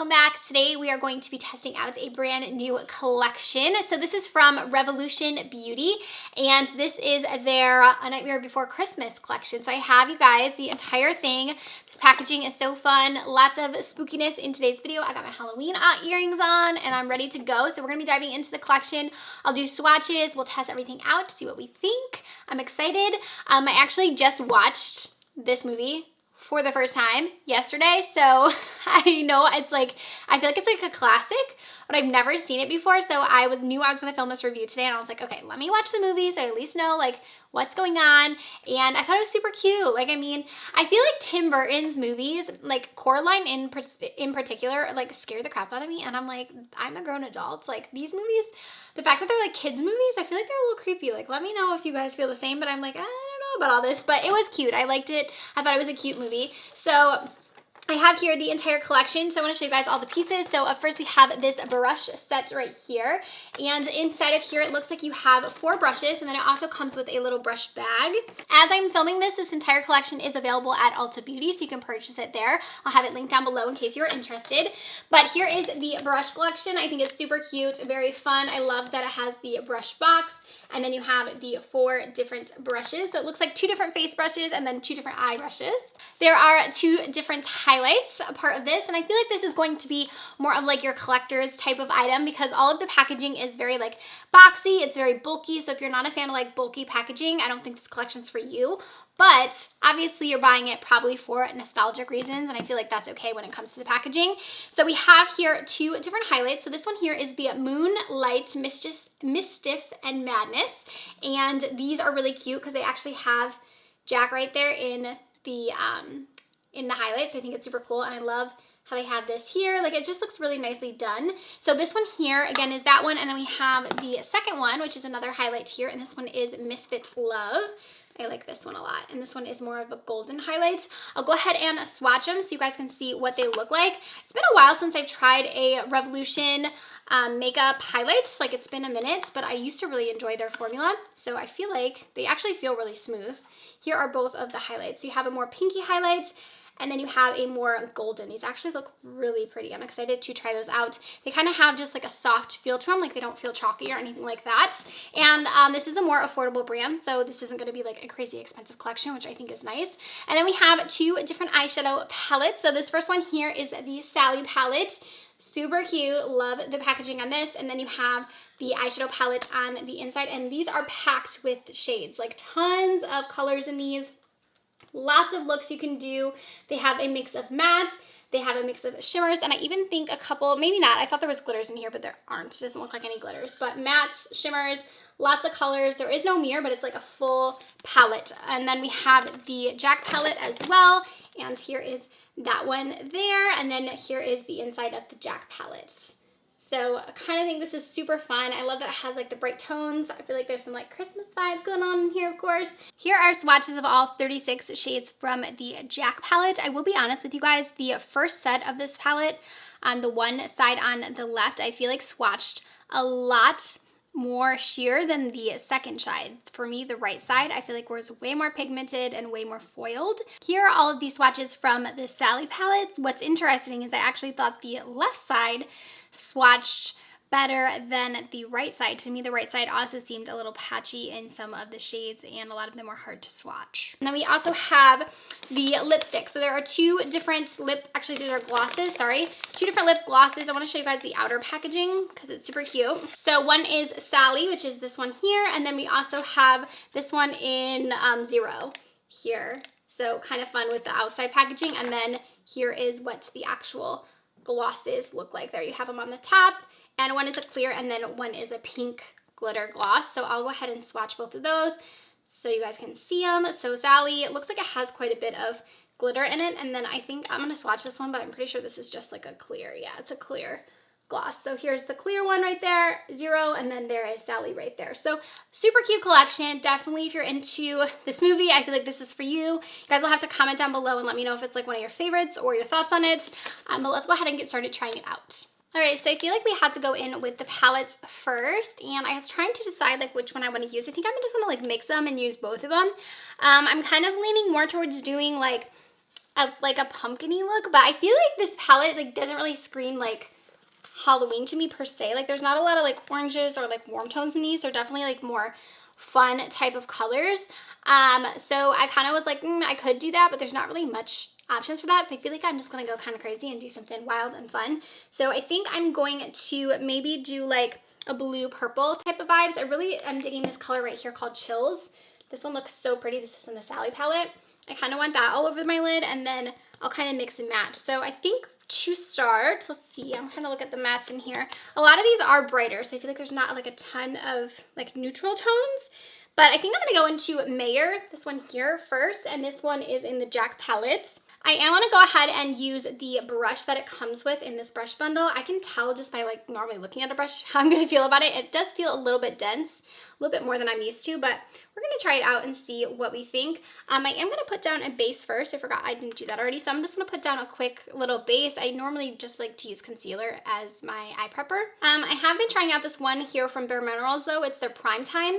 welcome back. Today we are going to be testing out a brand new collection. So this is from Revolution Beauty, and this is their A Nightmare Before Christmas collection. So I have, you guys, the entire thing. This packaging is so fun. Lots of spookiness in today's video. I got my Halloween earrings on and I'm ready to go. So we're gonna be diving into the collection. I'll do swatches. We'll test everything out to see what we think. I'm excited. I actually just watched this movie for the first time yesterday, so I know it's like, I feel like it's like a classic, but I've never seen it before, so I knew I was gonna film this review today, and I was like, okay, let me watch the movie so I at least know like what's going on. And I thought it was super cute. Like, I mean, I feel like Tim Burton's movies, like Coraline in particular, like scare the crap out of me, and I'm like, I'm a grown adult. Like, these movies, the fact that they're like kids movies, I feel like they're a little creepy. Like, let me know if you guys feel the same, but I'm like, I don't know about all this, but it was cute. I liked it. I thought it was a cute movie. So I have here the entire collection, so I want to show you guys all the pieces. So up first we have this brush set right here, and inside of here it looks like you have 4 brushes, and then it also comes with a little brush bag. As I'm filming this entire collection is available at Ulta Beauty, so you can purchase it there. I'll have it linked down below in case you're interested. But here is the brush collection. I think it's super cute, very fun. I love that it has the brush box, and then you have the 4 different brushes. So it looks like 2 different face brushes and then 2 different eye brushes. There are 2 different highlights a part of this, and I feel like this is going to be more of like your collector's type of item because all of the packaging is very like boxy, it's very bulky. So if you're not a fan of like bulky packaging, I don't think this collection's for you. But obviously you're buying it probably for nostalgic reasons, and I feel like that's okay when it comes to the packaging. So we have here 2 different highlights. So this one here is the Moonlight, Mischief, and Madness. And these are really cute because they actually have Jack right there in the highlights. I think it's super cool, and I love how they have this here. Like, it just looks really nicely done. So this one here, again, is that one, and then we have the second one, which is another highlight here, and this one is Misfit Love. I like this one a lot, and this one is more of a golden highlight. I'll go ahead and swatch them so you guys can see what they look like. It's been a while since I've tried a Revolution makeup highlight. Like, it's been a minute, but I used to really enjoy their formula, so I feel like they actually feel really smooth. Here are both of the highlights. You have a more pinky highlight, and then you have a more golden. These actually look really pretty. I'm excited to try those out. They kind of have just like a soft feel to them, like they don't feel chalky or anything like that. And this is a more affordable brand, so this isn't gonna be like a crazy expensive collection, which I think is nice. And then we have 2 different eyeshadow palettes. So this first one here is the Sally palette. Super cute, love the packaging on this. And then you have the eyeshadow palette on the inside, and these are packed with shades, like tons of colors in these. Lots of looks you can do. They have a mix of mattes, they have a mix of shimmers, and I even think a couple, maybe not, I thought there was glitters in here, but there aren't. It doesn't look like any glitters, but mattes, shimmers, lots of colors. There is no mirror, but it's like a full palette. And then we have the Jack palette as well, and here is that one there, and then here is the inside of the Jack palettes. So I kind of think this is super fun. I love that it has like the bright tones. I feel like there's some like Christmas vibes going on in here, of course. Here are swatches of all 36 shades from the Jack palette. I will be honest with you guys, the first set of this palette, on the one side on the left, I feel like swatched a lot more sheer than the second side. For me, the right side, I feel like was way more pigmented and way more foiled. Here are all of these swatches from the Sally palette. What's interesting is I actually thought the left side swatched better than the right side. To me, the right side also seemed a little patchy in some of the shades, and a lot of them were hard to swatch. And then we also have the lipstick. So there are 2 different actually these are glosses, sorry. 2 different lip glosses. I want to show you guys the outer packaging because it's super cute. So one is Sally, which is this one here, and then we also have this one in 0 here. So kind of fun with the outside packaging, and then here is what the actual glosses look like. There you have them on the top, and one is a clear and then one is a pink glitter gloss. So I'll go ahead and swatch both of those so you guys can see them. So Sally, it looks like it has quite a bit of glitter in it, and then I think I'm gonna swatch this one, but I'm pretty sure this is just like a clear. Yeah, it's a clear gloss. So here's the clear one right there, 0, and then there is Sally right there. So super cute collection. Definitely, if you're into this movie, I feel like this is for you. You guys will have to comment down below and let me know if it's like one of your favorites or your thoughts on it. But let's go ahead and get started trying it out. All right, so I feel like we had to go in with the palettes first, and I was trying to decide like which one I want to use. I think I'm just gonna like mix them and use both of them. I'm kind of leaning more towards doing like like a pumpkin-y look, but I feel like this palette like doesn't really scream like Halloween to me per se. Like there's not a lot of like oranges or like warm tones in these. They're definitely like more fun type of colors. So I kind of was like, I could do that, but there's not really much options for that. So I feel like I'm just gonna go kind of crazy and do something wild and fun. So I think I'm going to maybe do like a blue purple type of vibes. I really am digging this color right here called Chills. This one looks so pretty. This is in the Sally palette. I kind of want that all over my lid, and then I'll kind of mix and match. So I think to start, let's see, I'm kind of look at the mattes in here. A lot of these are brighter, so I feel like there's not like a ton of like neutral tones. But I think I'm gonna go into Mayer, this one here first, and this one is in the Jack palette. I am gonna go ahead and use the brush that it comes with in this brush bundle. I can tell just by like normally looking at a brush how I'm gonna feel about it. It does feel a little bit dense, a little bit more than I'm used to, but we're gonna try it out and see what we think. I am gonna put down a base first. I forgot I didn't do that already, so I'm just gonna put down a quick little base. I normally just like to use concealer as my eye prepper. I have been trying out this one here from Bare Minerals though. It's their Prime Time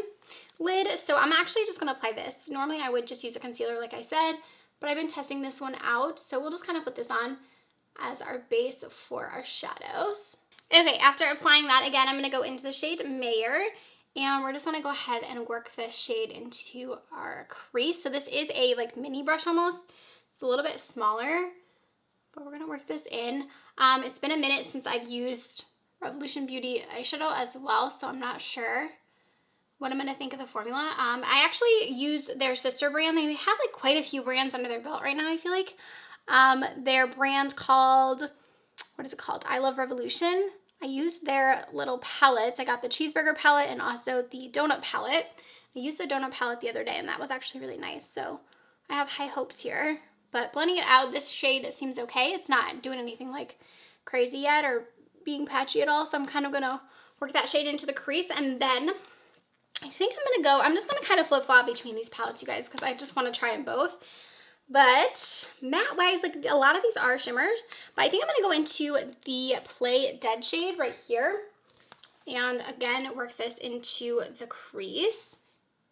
lid, so I'm actually just gonna apply this. Normally I would just use a concealer like I said, but I've been testing this one out, so we'll just kind of put this on as our base for our shadows. Okay, after applying that, again, I'm gonna go into the shade Mayer, and we're just gonna go ahead and work this shade into our crease. So this is a like mini brush almost. It's a little bit smaller, but we're gonna work this in. It's been a minute since I've used Revolution Beauty eyeshadow as well, so I'm not sure what I'm gonna think of the formula. I actually use their sister brand. They have like quite a few brands under their belt right now, I feel like. Their brand called, what is it called? I Love Revolution. I used their little palettes. I got the cheeseburger palette and also the donut palette. I used the donut palette the other day and that was actually really nice. So I have high hopes here. But blending it out, this shade seems okay. It's not doing anything like crazy yet or being patchy at all. So I'm kind of gonna work that shade into the crease, and then I think I'm just gonna kind of flip-flop between these palettes, you guys, because I just want to try them both. But matte-wise, like a lot of these are shimmers, but I think I'm gonna go into the Play Dead shade right here. And again, work this into the crease.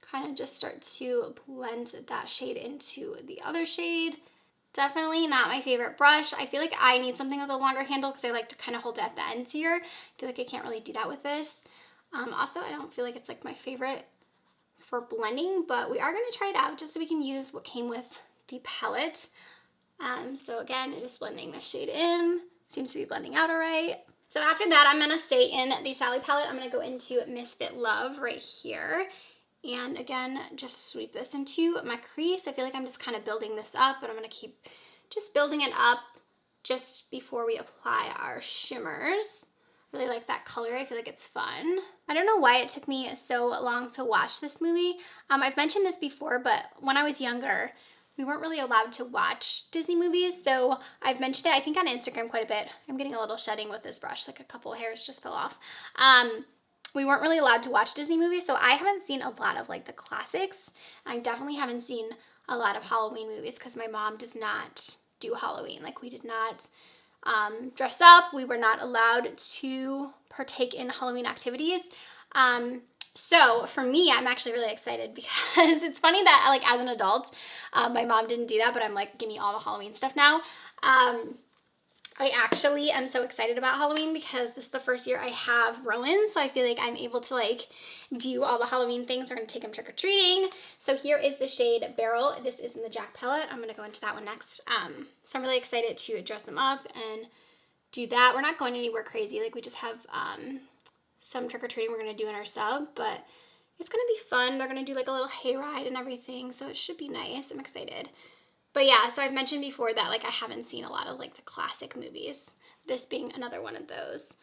Kind of just start to blend that shade into the other shade. Definitely not my favorite brush. I feel like I need something with a longer handle because I like to kind of hold it at the ends here. I feel like I can't really do that with this. Also, I don't feel like it's like my favorite for blending, but we are going to try it out just so we can use what came with the palette. So again, it is blending the shade in. Seems to be blending out all right. So after that, I'm going to stay in the Sally palette. I'm going to go into Misfit Love right here. And again, just sweep this into my crease. I feel like I'm just kind of building this up, but I'm going to keep just building it up just before we apply our shimmers. Really like that color. I feel like it's fun. I don't know why it took me so long to watch this movie. I've mentioned this before, but when I was younger, we weren't really allowed to watch Disney movies. So I've mentioned it, I think, on Instagram quite a bit. I'm getting a little shedding with this brush, like a couple hairs just fell off. We weren't really allowed to watch Disney movies, so I haven't seen a lot of like the classics. I definitely haven't seen a lot of Halloween movies because my mom does not do Halloween. Like we did not dress up. We were not allowed to partake in Halloween activities. So for me, I'm actually really excited because it's funny that like as an adult, my mom didn't do that, but I'm like, give me all the Halloween stuff now. I actually am so excited about Halloween because this is the first year I have Rowan, so I feel like I'm able to like do all the Halloween things. We're gonna take him trick-or-treating. So here is the shade Beryl. This is in the Jack palette. I'm gonna go into that one next. So I'm really excited to dress him up and do that. We're not going anywhere crazy. Like we just have some trick-or-treating we're gonna do in our sub, but it's gonna be fun. They're gonna do like a little hayride and everything, so it should be nice. I'm excited. But yeah, so I've mentioned before that like I haven't seen a lot of like the classic movies, this being another one of those.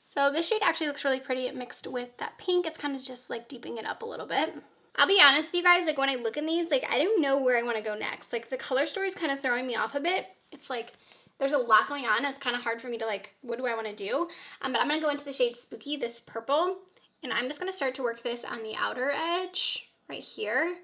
So this shade actually looks really pretty mixed with that pink. It's kind of just like deepening it up a little bit. I'll be honest with you guys, like when I look in these, like I don't know where I want to go next. Like the color story is kind of throwing me off a bit. It's like there's a lot going on. It's kind of hard for me to like, what do I want to do? But I'm going to go into the shade Spooky, this purple, and I'm just going to start to work this on the outer edge right here.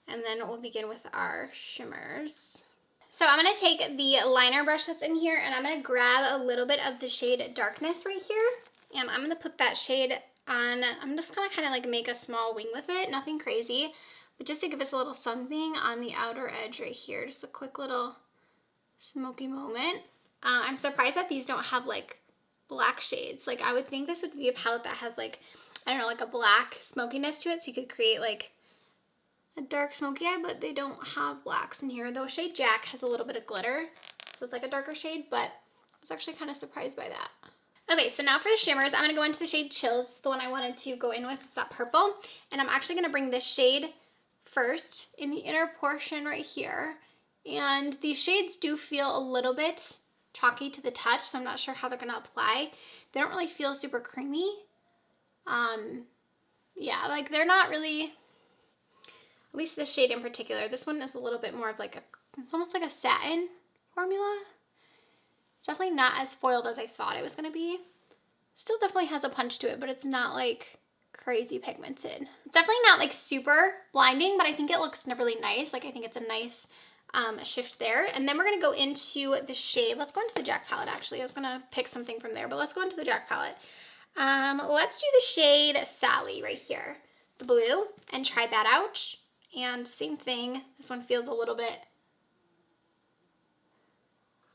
And then we'll begin with our shimmers. So I'm gonna take the liner brush that's in here and I'm gonna grab a little bit of the shade Darkness right here. And I'm gonna put that shade on. I'm just gonna kind of like make a small wing with it, nothing crazy, but just to give us a little something on the outer edge right here. Just a quick little smoky moment. I'm surprised that these don't have like black shades. Like I would think this would be a palette that has like, I don't know, like a black smokiness to it, so you could create like a dark smoky eye, but they don't have blacks in here. Though shade Jack has a little bit of glitter, so it's like a darker shade, but I was actually kind of surprised by that. Okay, so now for the shimmers, I'm gonna go into the shade Chills, the one I wanted to go in with. It's that purple, and I'm actually gonna bring this shade first in the inner portion right here. And these shades do feel a little bit chalky to the touch, so I'm not sure how they're gonna apply. They don't really feel super creamy. Yeah, like they're not really, at least this shade in particular. This one is a little bit more of like it's almost like a satin formula. It's definitely not as foiled as I thought it was gonna be. Still definitely has a punch to it, but it's not like crazy pigmented. It's definitely not like super blinding, but I think it looks really nice. Like I think it's a nice shift there. And then we're gonna go into the shade. Let's go into the Jack palette actually. I was gonna pick something from there, but let's go into the Jack palette. Let's do the shade Sally right here, the blue, and try that out. And same thing, this one feels a little bit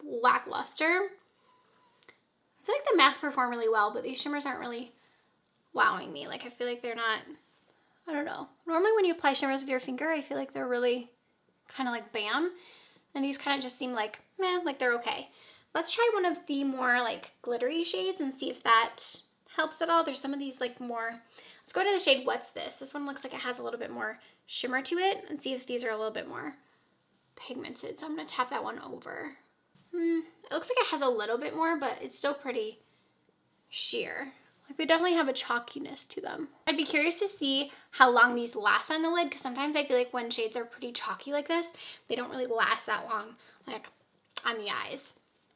lackluster. I feel like the mattes perform really well, but these shimmers aren't really wowing me. Like I feel like they're not, I don't know. Normally when you apply shimmers with your finger, I feel like they're really kind of like bam. And these kind of just seem like, meh, like they're okay. Let's try one of the more like glittery shades and see if that helps at all. There's some of these like more, let's go to the shade What's This? This one looks like it has a little bit more shimmer to it, and see if these are a little bit more pigmented. So I'm gonna tap that one over. It looks like it has a little bit more, but it's still pretty sheer. Like they definitely have a chalkiness to them. I'd be curious to see how long these last on the lid, because sometimes I feel like when shades are pretty chalky like this, they don't really last that long, like on the eyes.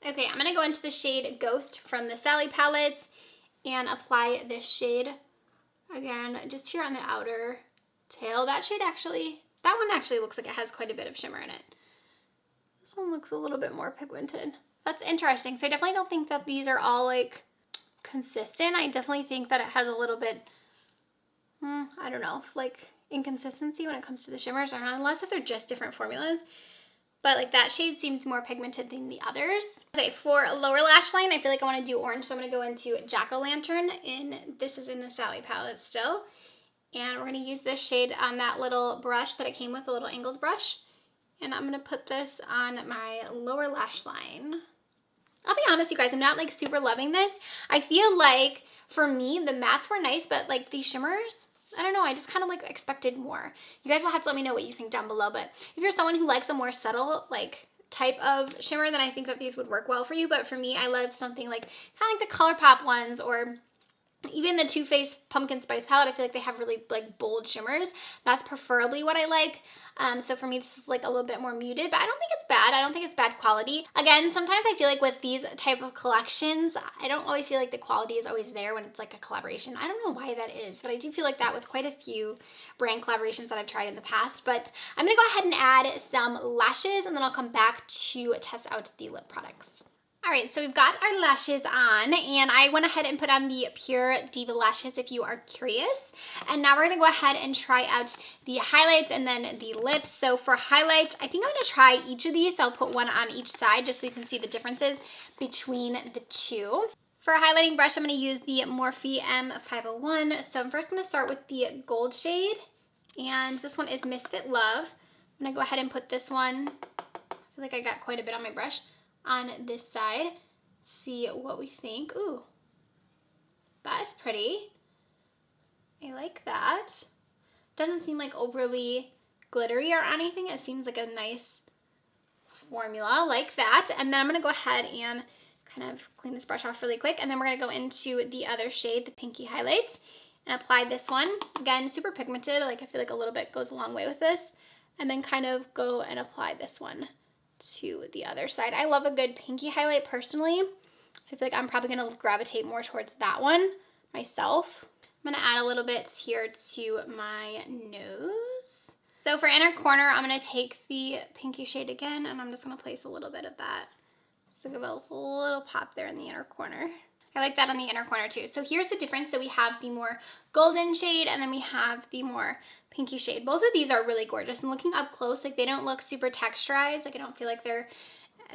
Okay, I'm gonna go into the shade Ghost from the Sally palette and apply this shade again, just here on the outer tail. That shade actually, that one actually looks like it has quite a bit of shimmer in it. This one looks a little bit more pigmented. That's interesting. So I definitely don't think that these are all like consistent. I definitely think that it has a little bit, I don't know, like inconsistency when it comes to the shimmers, unless if they're just different formulas. But like that shade seems more pigmented than the others. Okay, for a lower lash line, I feel like I want to do orange, so I'm going to go into Jack-O-Lantern, and this is in the Sally palette still. And we're going to use this shade on that little brush that it came with, a little angled brush. And I'm going to put this on my lower lash line. I'll be honest, you guys, I'm not like super loving this. I feel like for me, the mattes were nice, but like these shimmers, I don't know, I just kind of like expected more. You guys will have to let me know what you think down below, but if you're someone who likes a more subtle like type of shimmer, then I think that these would work well for you. But for me, I love something like kind of like the Colourpop ones, or even the Too Faced Pumpkin Spice palette. I feel like they have really like bold shimmers. That's preferably what I like. So for me, this is like a little bit more muted, but I don't think it's bad. I don't think it's bad quality. Again, sometimes I feel like with these type of collections, I don't always feel like the quality is always there when it's like a collaboration. I don't know why that is, but I do feel like that with quite a few brand collaborations that I've tried in the past. But I'm gonna go ahead and add some lashes, and then I'll come back to test out the lip products. All right, so we've got our lashes on, and I went ahead and put on the Pure Diva lashes if you are curious. And now we're gonna go ahead and try out the highlights and then the lips. So for highlight, I think I'm gonna try each of these. I'll put one on each side just so you can see the differences between the two. For a highlighting brush, I'm gonna use the Morphe M501. So I'm first gonna start with the gold shade, and this one is Misfit Love. I'm gonna go ahead and put this one, I feel like I got quite a bit on my brush, on this side. See what we think. Ooh, that's pretty. I like that. Doesn't seem like overly glittery or anything. It seems like a nice formula, like that. And then I'm gonna go ahead and kind of clean this brush off really quick, and then we're gonna go into the other shade, the Pinky Highlights, and apply this one. Again, super pigmented. Like I feel like a little bit goes a long way with this. And then kind of go and apply this one to the other side. I love a good pinky highlight personally, so I feel like I'm probably gonna gravitate more towards that one myself. I'm gonna add a little bit here to my nose. So for inner corner, I'm gonna take the pinky shade again, and I'm just gonna place a little bit of that, just to give a little pop there in the inner corner. I like that on the inner corner too. So here's the difference. So we have the more golden shade, and then we have the more pinky shade. Both of these are really gorgeous, and looking up close, like they don't look super texturized. Like I don't feel like they're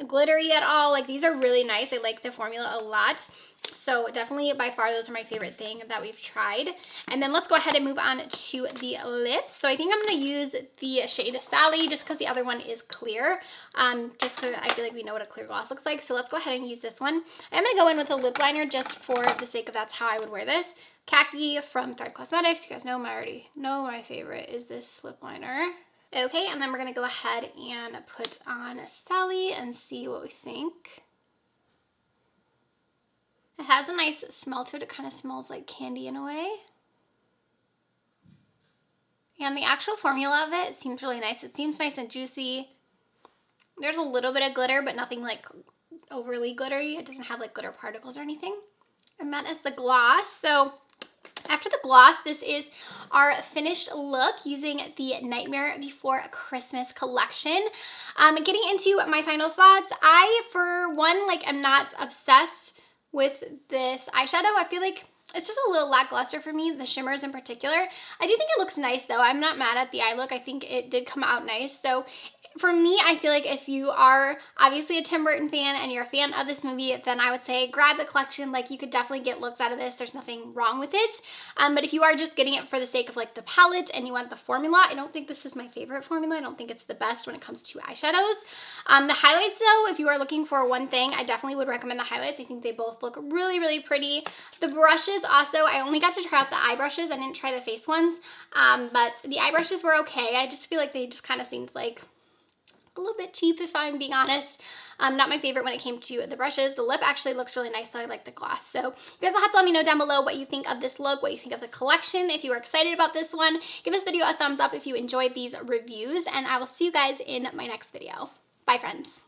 glittery at all. Like, these are really nice. I like the formula a lot. So definitely by far those are my favorite thing that we've tried. And then let's go ahead and move on to the lips. So I think I'm going to use the shade Sally just because the other one is clear. Just because I feel like we know what a clear gloss looks like. So let's go ahead and use this one. I'm going to go in with a lip liner just for the sake of that's how I would wear this. Khaki from Thread Cosmetics. You guys know my favorite is this lip liner. Okay, and then we're going to go ahead and put on Sally and see what we think. It has a nice smell to it. It kind of smells like candy in a way. And the actual formula of it seems really nice. It seems nice and juicy. There's a little bit of glitter, but nothing like overly glittery. It doesn't have like glitter particles or anything. And that is the gloss. So after the gloss, this is our finished look using the Nightmare Before Christmas collection. Getting into my final thoughts, I, for one, like, am not obsessed with this eyeshadow. I feel like it's just a little lackluster for me, the shimmers in particular. I do think it looks nice though. I'm not mad at the eye look. I think it did come out nice. So for me, I feel like if you are obviously a Tim Burton fan and you're a fan of this movie, then I would say grab the collection. Like, you could definitely get looks out of this. There's nothing wrong with it. But if you are just getting it for the sake of like the palette and you want the formula, I don't think this is my favorite formula. I don't think it's the best when it comes to eyeshadows. The highlights though, if you are looking for one thing, I definitely would recommend the highlights. I think they both look really, really pretty. The brushes also, I only got to try out the eye brushes. I didn't try the face ones. But the eye brushes were okay. I just feel like they just kind of seemed like a little bit cheap, if I'm being honest. Not my favorite when it came to the brushes. The lip actually looks really nice though. I like the gloss. So you guys will have to let me know down below what you think of this look, what you think of the collection. If you are excited about this one, give this video a thumbs up if you enjoyed these reviews, and I will see you guys in my next video. Bye, friends.